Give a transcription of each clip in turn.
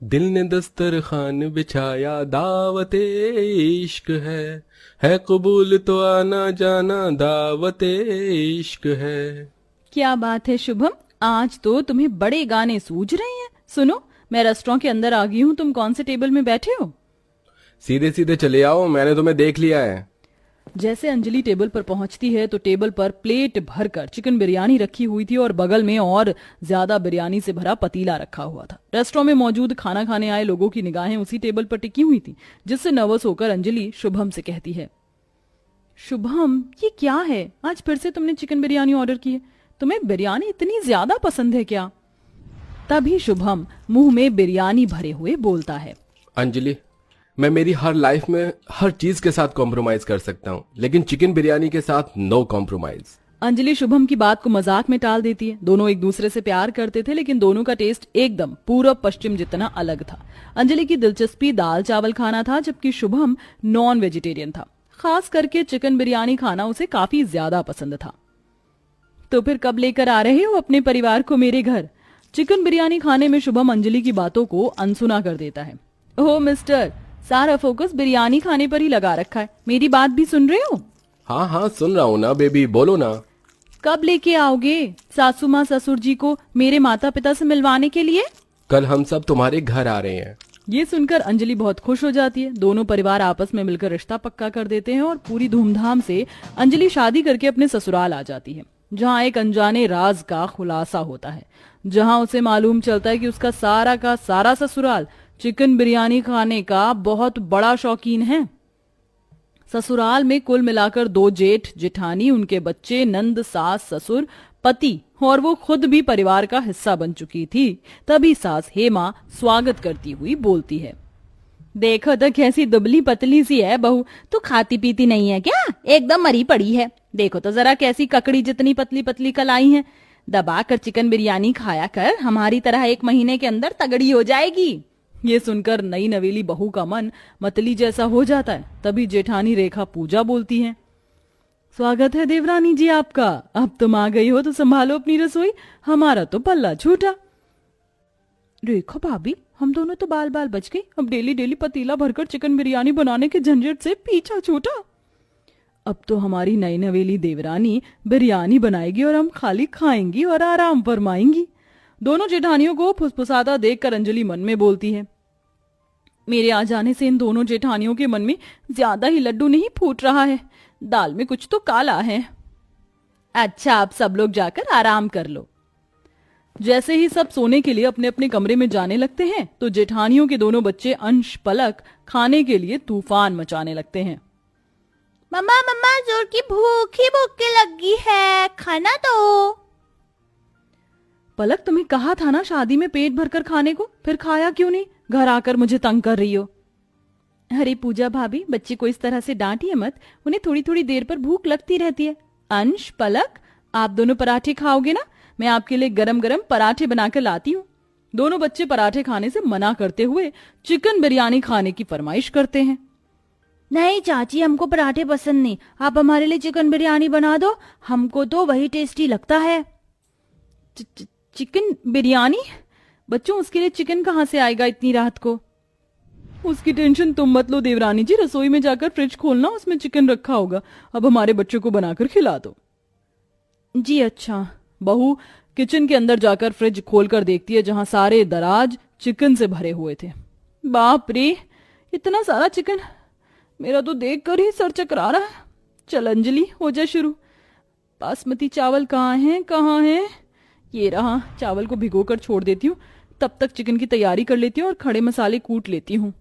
दिल ने दस्तरखान बिछाया, दावते इश्क है कबूल तो आना जाना, दावते इश्क है। क्या बात है शुभम, आज तो तुम्हें बड़े गाने सूझ रहे हैं। सुनो, मैं रेस्टोरेंट के अंदर आ गई हूँ, तुम कौन से टेबल में बैठे हो? सीधे सीधे चले आओ, मैंने तुम्हें देख लिया है। जैसे अंजलि टेबल पर पहुंचती है तो टेबल पर प्लेट भरकर चिकन बिरयानी रखी हुई थी और बगल में और ज्यादा बिरयानी से भरा पतीला रखा हुआ था। रेस्टोरेंट में मौजूद खाना खाने आए लोगों की निगाहें उसी टेबल पर टिकी हुई थी, जिससे नर्वस होकर अंजलि शुभम से कहती है, शुभम ये क्या है, आज फिर से तुमने चिकन बिरयानी ऑर्डर की है? तुम्हें बिरयानी इतनी ज्यादा पसंद है क्या? तभी शुभम मुंह में बिरयानी भरे हुए बोलता है, अंजलि, मैं मेरी हर लाइफ में हर चीज के साथ कॉम्प्रोमाइज कर सकता हूँ, लेकिन चिकन बिरयानी के साथ नो कॉम्प्रोमाइज। अंजलि शुभम की बात को मजाक में टाल देती है। दोनों एक दूसरे से प्यार करते थे, लेकिन दोनों का टेस्ट एकदम पूरब पश्चिम जितना अलग था। अंजलि की दिलचस्पी दाल चावल खाना था, जबकि शुभम नॉन वेजिटेरियन था। खास करके चिकन बिरयानी खाना उसे काफी ज्यादा पसंद था। तो फिर कब लेकर आ रहे हो अपने परिवार को मेरे घर? चिकन बिरयानी खाने में शुभम अंजलि की बातों को अनसुना कर देता है। ओह मिस्टर, सारा फोकस बिरयानी खाने पर ही लगा रखा है, मेरी बात भी सुन रहे हो? हाँ हाँ सुन रहा हूँ ना बेबी, बोलो ना। कब लेके आओगे सासू माँ ससुर जी को मेरे माता पिता से मिलवाने के लिए? कल हम सब तुम्हारे घर आ रहे हैं। ये सुनकर अंजलि बहुत खुश हो जाती है। दोनों परिवार आपस में मिलकर रिश्ता पक्का कर देते हैं और पूरी धूमधाम से अंजलि शादी करके अपने ससुराल आ जाती है, जहाँ एक अनजाने राज का खुलासा होता है, जहाँ उसे मालूम चलता है कि उसका सारा का सारा ससुराल चिकन बिरयानी खाने का बहुत बड़ा शौकीन है। ससुराल में कुल मिलाकर 2 जेठ जेठानी, उनके बच्चे, नंद, सास, ससुर, पति और वो खुद भी परिवार का हिस्सा बन चुकी थी। तभी सास हेमा स्वागत करती हुई बोलती है, देखो तो कैसी दुबली पतली सी है बहू, तू खाती पीती नहीं है क्या? एकदम मरी पड़ी है। देखो तो जरा कैसी ककड़ी जितनी पतली पतली कलाई है। दबा कर चिकन बिरयानी खाया कर, हमारी तरह 1 महीने के अंदर तगड़ी हो जाएगी। ये सुनकर नई नवेली बहू का मन मतली जैसा हो जाता है। तभी जेठानी रेखा पूजा बोलती है, स्वागत है देवरानी जी आपका, अब तुम आ गई हो तो संभालो अपनी रसोई, हमारा तो पल्ला छूटा। रेखा भाभी, हम दोनों तो बाल बाल बच गई, अब डेली डेली पतीला भरकर चिकन बिरयानी बनाने के झंझट से पीछा छूटा। अब तो हमारी नई नवेली देवरानी बिरयानी बनाएगी और हम खाली खाएंगी और आराम फरमाएंगी। दोनों जेठानियों को फुसफुसाता देखकर अंजलि मन में बोलती है, मेरे आ जाने से इन दोनों जेठानियों के मन में ज्यादा ही लड्डू नहीं फूट रहा है, दाल में कुछ तो काला है। अच्छा, आप सब लोग जाकर आराम कर लो। जैसे ही सब सोने के लिए अपने अपने कमरे में जाने लगते हैं तो जेठानियों के दोनों बच्चे अंश पलक खाने के लिए तूफान मचाने लगते हैं। मम्मा मम्मा, जोर की भूख ही लगी है, खाना दो। पलक, तुम्हें कहा था ना शादी में पेट भरकर खाने को, फिर खाया क्यों नहीं? घर आकर मुझे तंग कर रही हो। अरे पूजा भाभी, बच्चे को इस तरह से डांटिए मत, उन्हें थोड़ी थोड़ी देर पर भूख लगती रहती है। अंश, पलक, आप दोनों पराठे खाओगे ना? मैं आपके लिए गरम गरम पराठे बनाकर लाती हूँ। दोनों बच्चे पराठे खाने से मना करते हुए चिकन बिरयानी खाने की फरमाइश करते हैं। नहीं चाची, हमको पराठे पसंद नहीं, आप हमारे लिए चिकन बिरयानी बना दो, हमको तो वही टेस्टी लगता है। चिकन बिरयानी? बच्चों, उसके लिए चिकन कहाँ से आएगा इतनी रात को? उसकी टेंशन तुम मत लो देवरानी जी, रसोई में जाकर फ्रिज खोलना, उसमें चिकन रखा होगा, अब हमारे बच्चों को बनाकर खिला दो। जी अच्छा। बहू किचन के अंदर जाकर फ्रिज खोलकर देखती है, जहां सारे दराज चिकन से भरे हुए थे। बाप रे, इतना सारा चिकन, मेरा तो देखकर ही सर चकरा रहा है। चल अंजलि, हो जा शुरू। बासमती चावल कहाँ हैं? ये रहा। चावल को भिगोकर छोड़ देती हूँ, तब तक चिकन की तैयारी कर लेती हूँ और खड़े मसाले कूट लेती हूँ।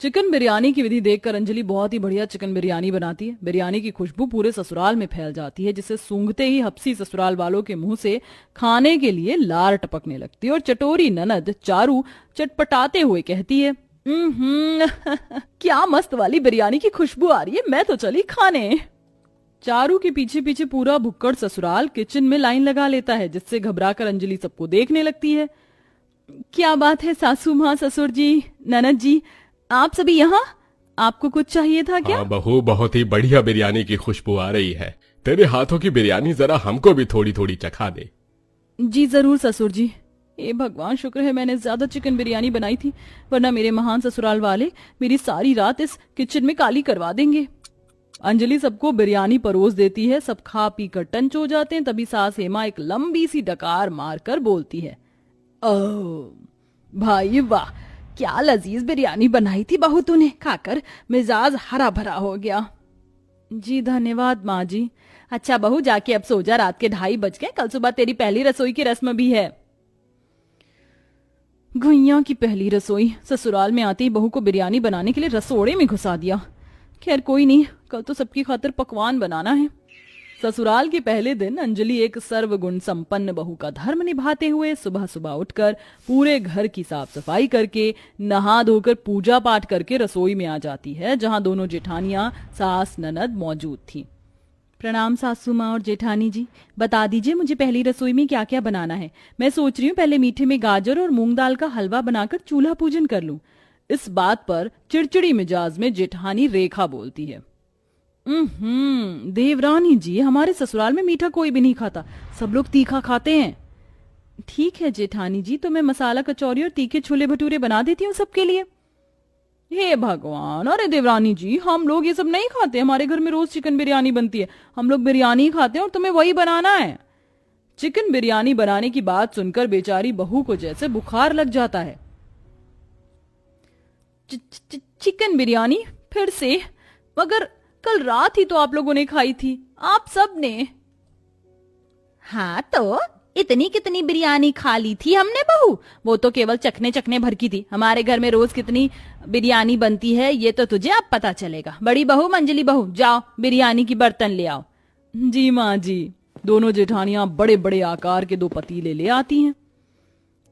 चिकन बिरयानी की विधि देखकर अंजलि बहुत ही बढ़िया चिकन बिरयानी बनाती है। बिरयानी की खुशबू पूरे ससुराल में फैल जाती है, जिसे सूंघते ही हप्सी ससुराल वालों के मुंह से खाने के लिए लार टपकने लगती है और चटोरी ननद चारू चटपटाते हुए कहती है, क्या मस्त वाली बिरयानी की खुशबू आ रही है, मैं तो चली खाने। चारू के पीछे पीछे पूरा भुक्कड़ ससुराल किचन में लाइन लगा लेता है, जिससे घबराकर अंजलि सबको देखने लगती है। क्या बात है सासू माँ, ससुर जी, ननद जी, आप सभी यहाँ? आपको कुछ चाहिए था क्या? हाँ बहू, बहुत ही बढ़िया बिरयानी की खुशबू आ रही है, तेरे हाथों की बिरयानी जरा हमको भी थोड़ी थोड़ी चखा दे। जी जरूर ससुर जी, हे भगवान, शुक्र है मैंने ज्यादा चिकन बिरयानी बनाई थी, वरना मेरे महान ससुराल वाले मेरी सारी रात इस किचन में काली करवा देंगे। अंजलि सबको बिरयानी परोस देती है। सब खा पी कर टंच हो जाते हैं। तभी सास हेमा एक लंबी सी डकार मारकर बोलती है, ओह भाई वाह, क्या लजीज बिरयानी बनाई थी बहू तूने, खाकर मिजाज हरा भरा हो गया। जी धन्यवाद माँ जी। अच्छा बहू, जाके अब सो जा, रात के 2:30 बज गए, कल सुबह तेरी पहली रसोई की रस्म भी है। गुइया की पहली रसोई, ससुराल में आते ही बहू को बिरयानी बनाने के लिए रसोड़े में घुसा दिया। खैर कोई नहीं, कल तो सबकी खातिर पकवान बनाना है। ससुराल के पहले दिन अंजलि एक सर्वगुण संपन्न बहू का धर्म निभाते हुए सुबह सुबह उठकर पूरे घर की साफ सफाई करके नहा धोकर पूजा पाठ करके रसोई में आ जाती है, जहां दोनों जेठानियां सास ननद मौजूद थी। प्रणाम सासू माँ और जेठानी जी, बता दीजिए मुझे पहली रसोई में क्या क्या बनाना है। मैं सोच रही हूँ पहले मीठे में गाजर और मूंग दाल का हलवा बनाकर चूल्हा पूजन कर लूं। इस बात पर चिड़चिड़ी मिजाज में जेठानी रेखा बोलती है, देवरानी जी, हमारे ससुराल में मीठा कोई भी नहीं खाता, सब लोग तीखा खाते हैं। ठीक है जेठानी जी, तो मैं मसाला कचौरी और तीखे छोले भटूरे बना देती हूँ सबके लिए। हे भगवान, अरे देवरानी जी, हम लोग ये सब नहीं खाते, हमारे घर में रोज चिकन बिरयानी बनती है, हम लोग बिरयानी ही खाते हैं और तुम्हें वही बनाना है। चिकन बिरयानी बनाने की बात सुनकर बेचारी बहू को जैसे बुखार लग जाता है। चिकन बिरयानी फिर से? मगर कल रात ही तो आप लोगों ने खाई थी, आप सब ने। हाँ तो इतनी कितनी बिरयानी खा ली थी हमने बहू, वो तो केवल चखने चखने भर की थी। हमारे घर में रोज कितनी बिरयानी बनती है ये तो तुझे अब पता चलेगा। बड़ी बहू, मंजली बहू, जाओ बिरयानी की बर्तन ले आओ। जी माँ जी। दोनों जेठानियां बड़े बड़े आकार के 2 पतीले ले आती हैं।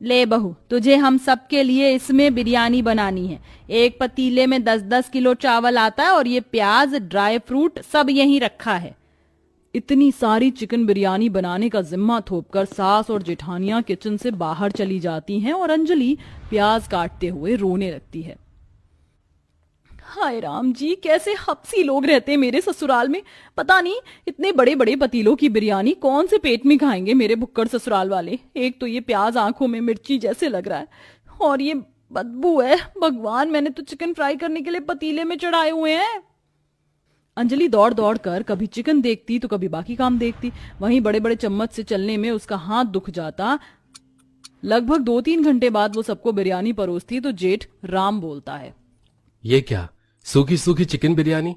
ले बहू, तुझे हम सब के लिए इसमें बिरयानी बनानी है। एक पतीले में 10-10 किलो चावल आता है और ये प्याज, ड्राई फ्रूट सब यहीं रखा है। इतनी सारी चिकन बिरयानी बनाने का जिम्मा थोपकर सास और जेठानियां किचन से बाहर चली जाती हैं और अंजलि प्याज काटते हुए रोने लगती है। हाय राम जी, कैसे हपसी लोग रहते हैं मेरे ससुराल में। पता नहीं इतने बड़े बड़े पतीलों की बिरयानी कौन से पेट में खाएंगे मेरे भुक्कड़ ससुराल वाले। एक तो ये प्याज आंखों में मिर्ची जैसे लग रहा है और ये बदबू है। भगवान, मैंने तो चिकन फ्राई करने के लिए पतीले में चढ़ाए हुए हैं। अंजलि दौड़ दौड़ कर कभी चिकन देखती तो कभी बाकी काम देखती। वहीं बड़े बड़े चम्मच से चलने में उसका हाथ दुख जाता। लगभग 2-3 घंटे बाद वो सबको बिरयानी परोसती तो जेठ राम बोलता है, ये क्या, सूखी सूखी चिकन बिरयानी,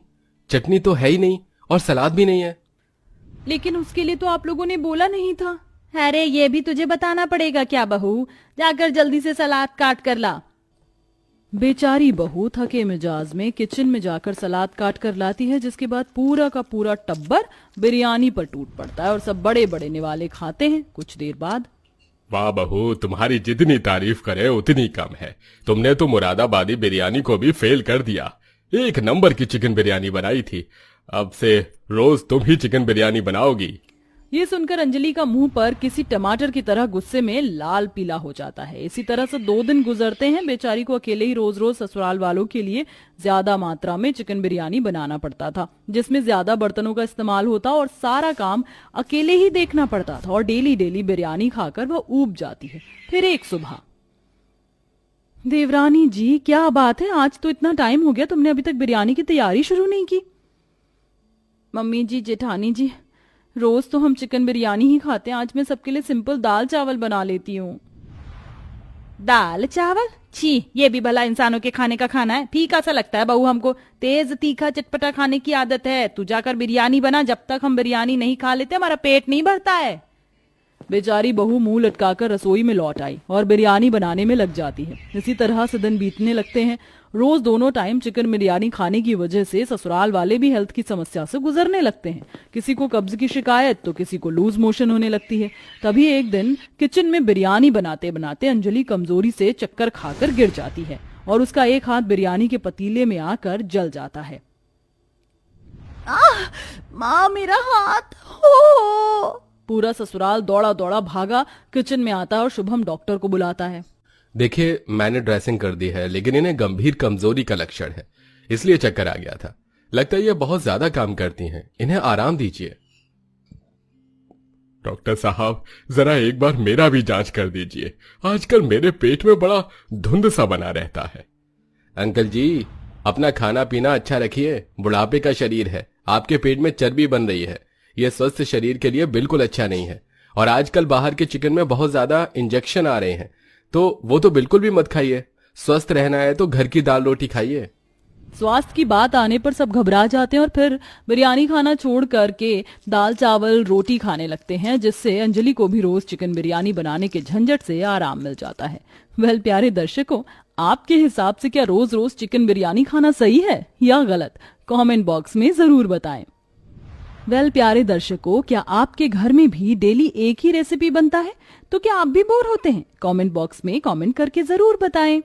चटनी तो है ही नहीं और सलाद भी नहीं है। लेकिन उसके लिए तो आप लोगों ने बोला नहीं था। अरे ये भी तुझे बताना पड़ेगा क्या बहू, जाकर जल्दी से सलाद काट कर ला। बेचारी बहू थके मिजाज में किचन में जाकर सलाद काट कर लाती है, जिसके बाद पूरा का पूरा टब्बर बिरयानी पर टूट पड़ता है और सब बड़े बड़े निवाले खाते हैं। कुछ देर बाद, वाह बहू, तुम्हारी जितनी तारीफ करे उतनी कम है। तुमने तो मुरादाबादी बिरयानी को भी फेल कर दिया। 1 नंबर की चिकन बिरयानी बनाई थी। अब से रोज तुम ही चिकन बिरयानी बनाओगी। ये सुनकर अंजलि का मुंह पर किसी टमाटर की तरह गुस्से में लाल पीला हो जाता है। इसी तरह से 2 दिन गुजरते हैं। बेचारी को अकेले ही रोज रोज ससुराल वालों के लिए ज्यादा मात्रा में चिकन बिरयानी बनाना पड़ता था, जिसमें ज्यादा बर्तनों का इस्तेमाल होता और सारा काम अकेले ही देखना पड़ता था। और डेली डेली बिरयानी खाकर वह ऊब जाती है। फिर एक सुबह, देवरानी जी क्या बात है, आज तो इतना टाइम हो गया, तुमने अभी तक बिरयानी की तैयारी शुरू नहीं की। मम्मी जी, जेठानी जी, रोज तो हम चिकन बिरयानी ही खाते हैं, आज मैं सबके लिए सिंपल दाल चावल बना लेती हूँ। दाल चावल? छी, ये भी भला इंसानों के खाने का खाना है? फीका सा लगता है बहू हमको। तेज तीखा चटपटा खाने की आदत है। तू जाकर बिरयानी बना, जब तक हम बिरयानी नहीं खा लेते हमारा पेट नहीं भरता है। बेचारी बहू मुंह लटकाकर रसोई में लौट आई और बिरयानी बनाने में लग जाती है। इसी तरह से दिन बीतने लगते हैं। रोज दोनों टाइम चिकन बिरयानी खाने की वजह से ससुराल वाले भी हेल्थ की समस्या से गुजरने लगते हैं। किसी को कब्ज की शिकायत तो किसी को लूज मोशन होने लगती है। तभी एक दिन किचन में बिरयानी बनाते बनाते अंजलि कमजोरी से चक्कर खाकर गिर जाती है और उसका एक हाथ बिरयानी के पतीले में आकर जल जाता है। माँ, मेरा हाथ हो। पूरा ससुराल दौड़ा दौड़ा भागा किचन में आता है और शुभम डॉक्टर को बुलाता है। देखिए, मैंने ड्रेसिंग कर दी है, लेकिन इन्हें गंभीर कमजोरी का लक्षण है, इसलिए चक्कर आ गया था। लगता है ये बहुत ज्यादा काम करती हैं, इन्हें आराम दीजिए। डॉक्टर साहब, जरा एक बार मेरा भी जांच कर दीजिए। आजकल मेरे पेट में बड़ा धुंध सा बना रहता है। अंकल जी, अपना खाना पीना अच्छा रखिए। बुढ़ापे का शरीर है, आपके पेट में चर्बी बन रही है। यह स्वस्थ शरीर के लिए बिल्कुल अच्छा नहीं है। और आजकल बाहर के चिकन में बहुत ज्यादा इंजेक्शन आ रहे हैं, तो वो तो बिल्कुल भी मत खाइए। स्वस्थ रहना है तो घर की दाल रोटी खाइए। स्वास्थ्य की बात आने पर सब घबरा जाते हैं और फिर बिरयानी खाना छोड़ करके दाल चावल रोटी खाने लगते हैं, जिससे अंजलि को भी रोज चिकन बिरयानी बनाने के झंझट से आराम मिल जाता है। वेल प्यारे दर्शकों, आपके हिसाब से क्या रोज रोज चिकन बिरयानी खाना सही है या गलत? कमेंट बॉक्स में जरूर बताएं। वेल प्यारे दर्शकों, क्या आपके घर में भी डेली एक ही रेसिपी बनता है? तो क्या आप भी बोर होते हैं? कमेंट बॉक्स में कमेंट करके जरूर बताएं।